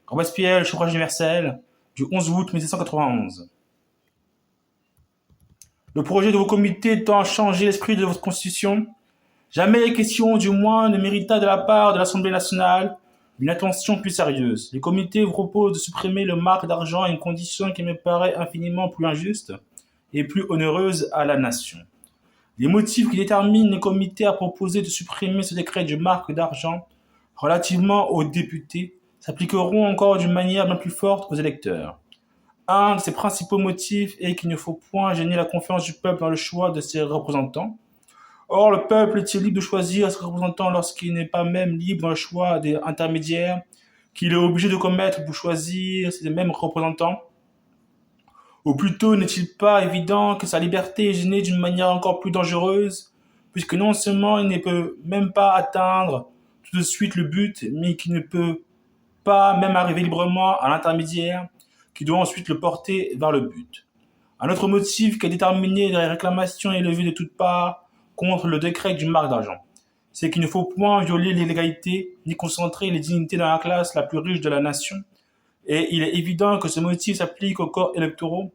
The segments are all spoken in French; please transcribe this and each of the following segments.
Robespierre, le suffrage universel, du 11 août 1791. Le projet de vos comités tend à changer l'esprit de votre constitution. Jamais les questions, du moins, ne mérita de la part de l'Assemblée nationale une attention plus sérieuse. Les comités vous proposent de supprimer le marque d'argent à une condition qui me paraît infiniment plus injuste et plus onéreuse à la nation. Les motifs qui déterminent les comités à proposer de supprimer ce décret du marque d'argent relativement aux députés s'appliqueront encore d'une manière bien plus forte aux électeurs. Un de ses principaux motifs est qu'il ne faut point gêner la confiance du peuple dans le choix de ses représentants. Or, le peuple est-il libre de choisir ses représentants lorsqu'il n'est pas même libre dans le choix des intermédiaires qu'il est obligé de commettre pour choisir ces mêmes représentants? Ou plutôt, n'est-il pas évident que sa liberté est gênée d'une manière encore plus dangereuse, puisque non seulement il ne peut même pas atteindre tout de suite le but, mais qu'il ne peut pas même arriver librement à l'intermédiaire qui doit ensuite le porter vers le but. Un autre motif qui a déterminé les réclamations élevées de toutes parts contre le décret du marque d'argent, c'est qu'il ne faut point violer l'égalité ni concentrer les dignités dans la classe la plus riche de la nation, et il est évident que ce motif s'applique aux corps électoraux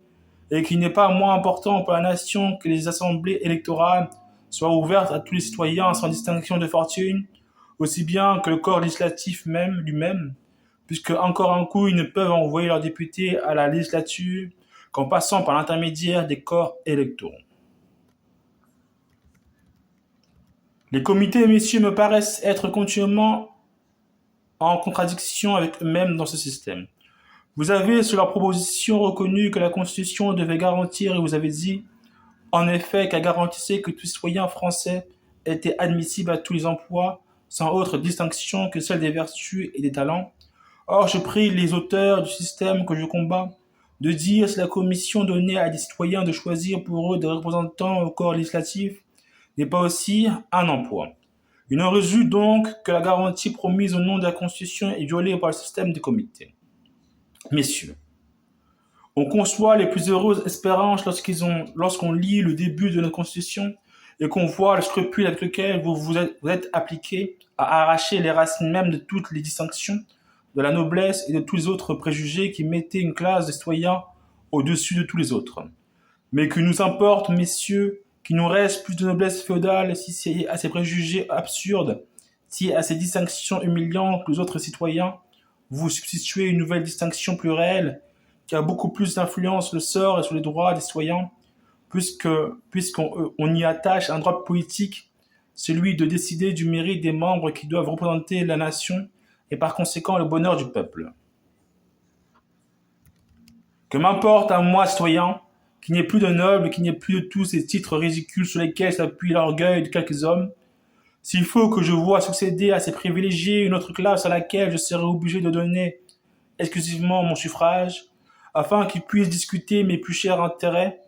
et qu'il n'est pas moins important pour la nation que les assemblées électorales soient ouvertes à tous les citoyens sans distinction de fortune, aussi bien que le corps législatif même lui-même, puisque encore un coup ils ne peuvent envoyer leurs députés à la législature qu'en passant par l'intermédiaire des corps électoraux. Les comités, messieurs, me paraissent être continuellement en contradiction avec eux-mêmes dans ce système. Vous avez, sur leur proposition, reconnu que la Constitution devait garantir, et vous avez dit, en effet, qu'elle garantissait que tout citoyen français était admissible à tous les emplois, sans autre distinction que celle des vertus et des talents. Or, je prie les auteurs du système que je combats de dire si la commission donnait à des citoyens de choisir pour eux des représentants au corps législatif n'est pas aussi un emploi. Il en résulte donc que la garantie promise au nom de la Constitution est violée par le système des comités. Messieurs, on conçoit les plus heureuses espérances lorsqu'on lit le début de notre Constitution et qu'on voit le scrupule avec lequel vous êtes appliqués à arracher les racines même de toutes les distinctions, de la noblesse et de tous les autres préjugés qui mettaient une classe de citoyens au-dessus de tous les autres. Mais que nous importe, messieurs, qu'il nous reste plus de noblesse féodale si c'est à ces préjugés absurdes, si à ces distinctions humiliantes que les autres citoyens, vous substituez une nouvelle distinction plus réelle, qui a beaucoup plus d'influence sur le sort et sur les droits des citoyens, puisqu'on y attache un droit politique, celui de décider du mérite des membres qui doivent représenter la nation et par conséquent le bonheur du peuple. Que m'importe à moi, citoyen, qu'il n'y ait plus de nobles, qu'il n'y ait plus de tous ces titres ridicules sur lesquels s'appuie l'orgueil de quelques hommes. S'il faut que je vois succéder à ces privilégiés une autre classe à laquelle je serai obligé de donner exclusivement mon suffrage, afin qu'ils puissent discuter mes plus chers intérêts,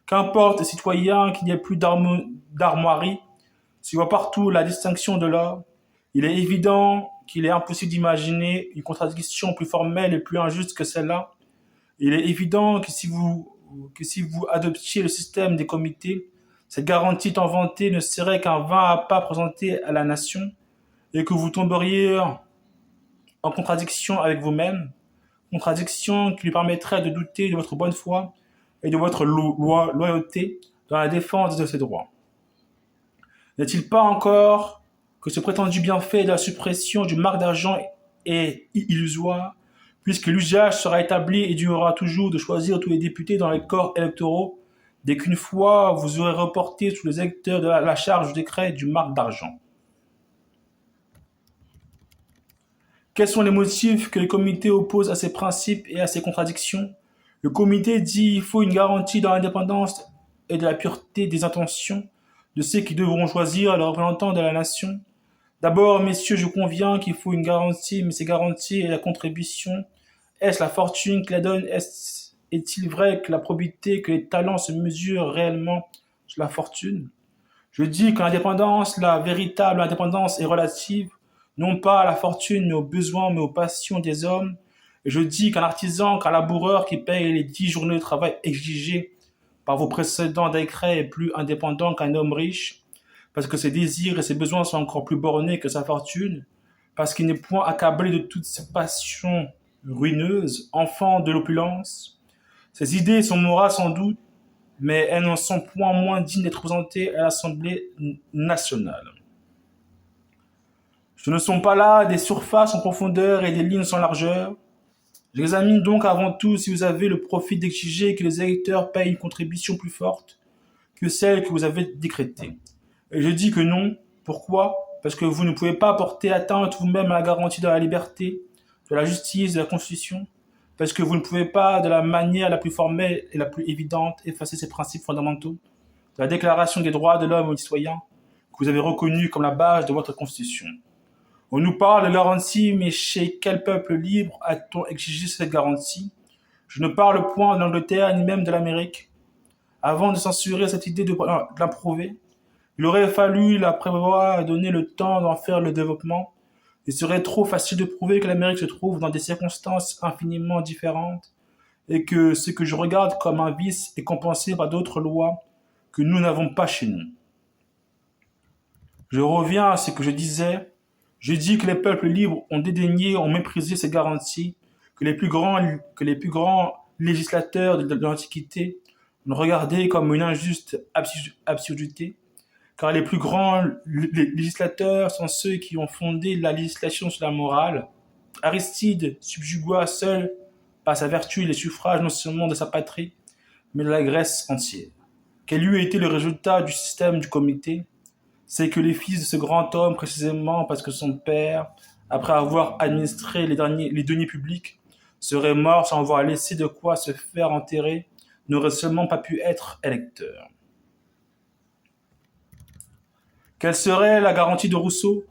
qu'importe, citoyens, qu'il n'y ait plus d'armoiries, s'il voit partout la distinction de l'or, il est évident qu'il est impossible d'imaginer une contradiction plus formelle et plus injuste que celle-là. Il est évident que si vous adoptiez le système des comités, cette garantie tant vantée ne serait qu'un vain appât présenté à la nation et que vous tomberiez en contradiction avec vous-même, contradiction qui lui permettrait de douter de votre bonne foi et de votre loyauté dans la défense de ses droits. N'est-il pas encore que ce prétendu bienfait de la suppression du marque d'argent est illusoire, puisque l'usage sera établi et durera toujours de choisir tous les députés dans les corps électoraux, dès qu'une fois vous aurez reporté sous les électeurs de la charge du décret du marque d'argent. Quels sont les motifs que le comité oppose à ces principes et à ces contradictions? Le comité dit qu'il faut une garantie dans l'indépendance et de la pureté des intentions de ceux qui devront choisir leurs représentants de la nation. D'abord, messieurs, je conviens qu'il faut une garantie, mais ces garanties et la contribution, est-ce la fortune qui la donne? Est-il vrai que la probité, que les talents se mesurent réellement sur la fortune? Je dis que l'indépendance, la véritable indépendance est relative, non pas à la fortune, mais aux besoins, mais aux passions des hommes. Et je dis qu'un artisan, qu'un laboureur qui paye les 10 journées de travail exigées par vos précédents décrets est plus indépendant qu'un homme riche, parce que ses désirs et ses besoins sont encore plus bornés que sa fortune, parce qu'il n'est point accablé de toutes ses passions ruineuses, enfants de l'opulence. Ces idées sont morales sans doute, mais elles n'en sont point moins dignes d'être présentées à l'Assemblée nationale. Ce ne sont pas là des surfaces en profondeur et des lignes sans largeur. J'examine donc avant tout si vous avez le profit d'exiger que les électeurs payent une contribution plus forte que celle que vous avez décrétée. Et je dis que non. Pourquoi? Parce que vous ne pouvez pas porter atteinte vous-même à la garantie de la liberté, de la justice, de la Constitution. Parce que vous ne pouvez pas, de la manière la plus formelle et la plus évidente, effacer ces principes fondamentaux de la Déclaration des droits de l'homme et du citoyen que vous avez reconnus comme la base de votre Constitution. On nous parle de garantie, mais chez quel peuple libre a-t-on exigé cette garantie? Je ne parle point de l'Angleterre ni même de l'Amérique. Avant de censurer cette idée de l'approuver, il aurait fallu la prévoir et donner le temps d'en faire le développement. Il serait trop facile de prouver que l'Amérique se trouve dans des circonstances infiniment différentes et que ce que je regarde comme un vice est compensé par d'autres lois que nous n'avons pas chez nous. Je reviens à ce que je disais. Je dis que les peuples libres ont dédaigné, ont méprisé ces garanties, que les plus grands législateurs de l'Antiquité ont regardé comme une injuste absurdité, car les plus grands législateurs sont ceux qui ont fondé la législation sur la morale. Aristide subjugua seul par sa vertu les suffrages non seulement de sa patrie, mais de la Grèce entière. Quel eût été le résultat du système du comité? C'est que les fils de ce grand homme, précisément parce que son père, après avoir administré les deniers publics, serait mort sans avoir laissé de quoi se faire enterrer, n'aurait seulement pas pu être électeur. Quelle serait la garantie de Rousseau?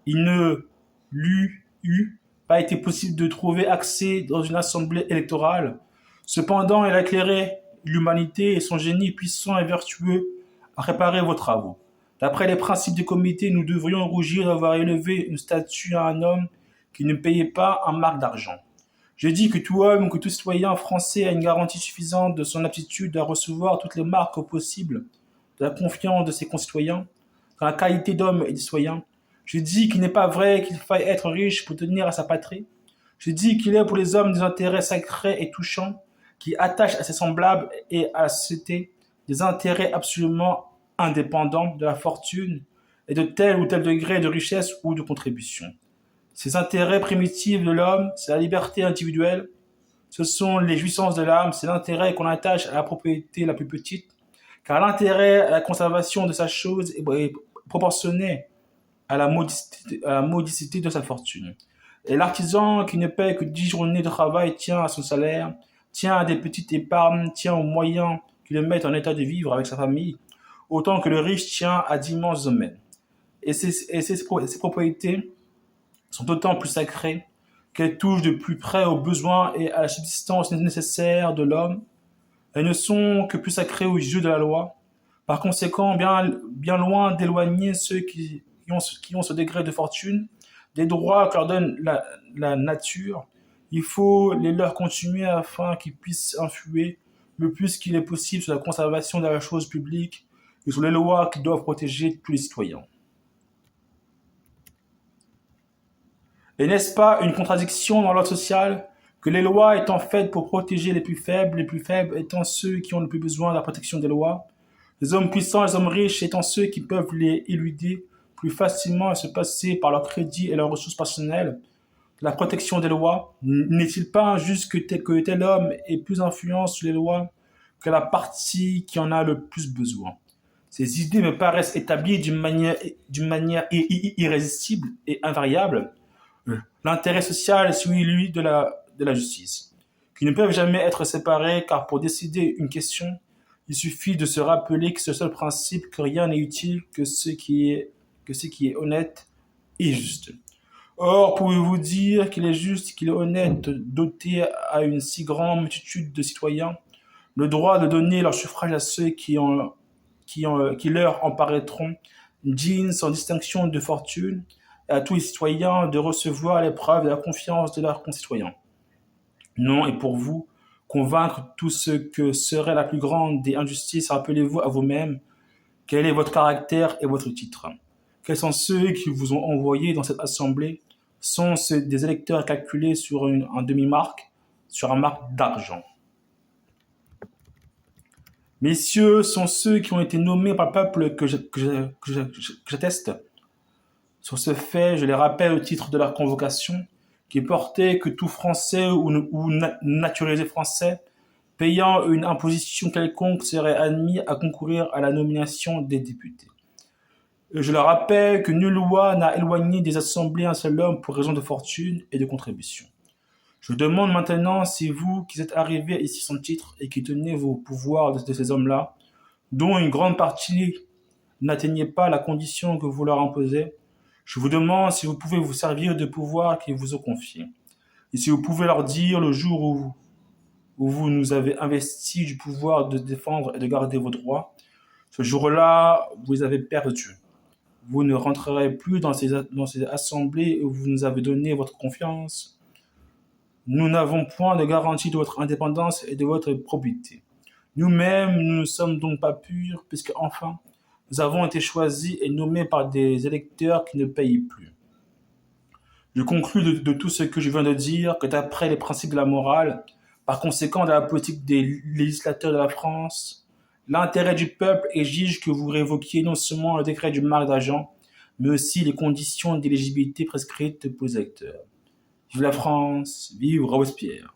Il ne lui eût pas été possible de trouver accès dans une assemblée électorale. Cependant, il a éclairé l'humanité et son génie puissant et vertueux a réparé vos travaux. D'après les principes du comité, nous devrions rougir d'avoir élevé une statue à un homme qui ne payait pas un marc d'argent. Je dis que tout homme ou que tout citoyen français a une garantie suffisante de son aptitude à recevoir toutes les marques possibles de la confiance de ses concitoyens, dans la qualité d'homme et de citoyen. Je dis qu'il n'est pas vrai qu'il faille être riche pour tenir à sa patrie. Je dis qu'il est pour les hommes des intérêts sacrés et touchants qui attachent à ses semblables et à la société des intérêts absolument indépendants de la fortune et de tel ou tel degré de richesse ou de contribution. Ces intérêts primitifs de l'homme, c'est la liberté individuelle, ce sont les jouissances de l'âme, c'est l'intérêt qu'on attache à la propriété la plus petite, car l'intérêt à la conservation de sa chose est proportionné à la modicité de sa fortune. Et l'artisan qui ne paie que 10 journées de travail tient à son salaire, tient à des petites épargnes, tient aux moyens qui le mettent en état de vivre avec sa famille, autant que le riche tient à d'immenses domaines. Et ces propriétés sont d'autant plus sacrées qu'elles touchent de plus près aux besoins et à la subsistance nécessaire de l'homme. Elles ne sont que plus sacrées aux yeux de la loi. Par conséquent, bien loin d'éloigner ceux qui ont ce degré de fortune des droits que leur donne la nature, il faut les leur continuer afin qu'ils puissent influer le plus qu'il est possible sur la conservation de la chose publique et sur les lois qui doivent protéger tous les citoyens. Et n'est-ce pas une contradiction dans l'ordre social que les lois étant faites pour protéger les plus faibles étant ceux qui ont le plus besoin de la protection des lois, les hommes puissants et les hommes riches étant ceux qui peuvent les éluder plus facilement et se passer par leur crédit et leurs ressources personnelles de la protection des lois? N'est-il pas injuste que tel homme ait plus d'influence sur les lois que la partie qui en a le plus besoin? Ces idées me paraissent établies d'une manière irrésistible et invariable. L'intérêt social est celui de la justice, qui ne peuvent jamais être séparés, car pour décider une question, il suffit de se rappeler que ce seul principe que rien n'est utile que ce qui est honnête et juste. Or, pouvez-vous dire qu'il est juste, qu'il est honnête de doter à une si grande multitude de citoyens le droit de donner leur suffrage à ceux qui leur en paraîtront dignes sans distinction de fortune, et à tous les citoyens de recevoir l'épreuve de la confiance de leurs concitoyens? Non, et pour vous convaincre tout ce que serait la plus grande des injustices, rappelez-vous à vous-même quel est votre caractère et votre titre. Quels sont ceux qui vous ont envoyé dans cette assemblée sont ceux des électeurs calculés sur un demi-marque, sur un marque d'argent. Messieurs sont ceux qui ont été nommés par le peuple que j'atteste. Sur ce fait, je les rappelle au titre de leur convocation, qui portait que tout Français ou naturalisé français payant une imposition quelconque serait admis à concourir à la nomination des députés. Je leur rappelle que nulle loi n'a éloigné des assemblées un seul homme pour raison de fortune et de contribution. Je demande maintenant si vous, qui êtes arrivés ici sans titre et qui tenez vos pouvoirs de ces hommes-là, dont une grande partie n'atteignait pas la condition que vous leur imposez, je vous demande si vous pouvez vous servir de pouvoir qu'ils vous ont confié. Et si vous pouvez leur dire le jour où vous nous avez investis du pouvoir de défendre et de garder vos droits, ce jour-là, vous les avez perdus. Vous ne rentrerez plus dans ces assemblées où vous nous avez donné votre confiance. Nous n'avons point de garantie de votre indépendance et de votre probité. Nous-mêmes, nous ne sommes donc pas purs, puisque enfin, nous avons été choisis et nommés par des électeurs qui ne payent plus. Je conclus de tout ce que je viens de dire que d'après les principes de la morale, par conséquent de la politique des législateurs de la France, l'intérêt du peuple exige que vous révoquiez non seulement le décret du marc d'argent, mais aussi les conditions d'éligibilité prescrites pour les électeurs. Vive la France, vive Robespierre.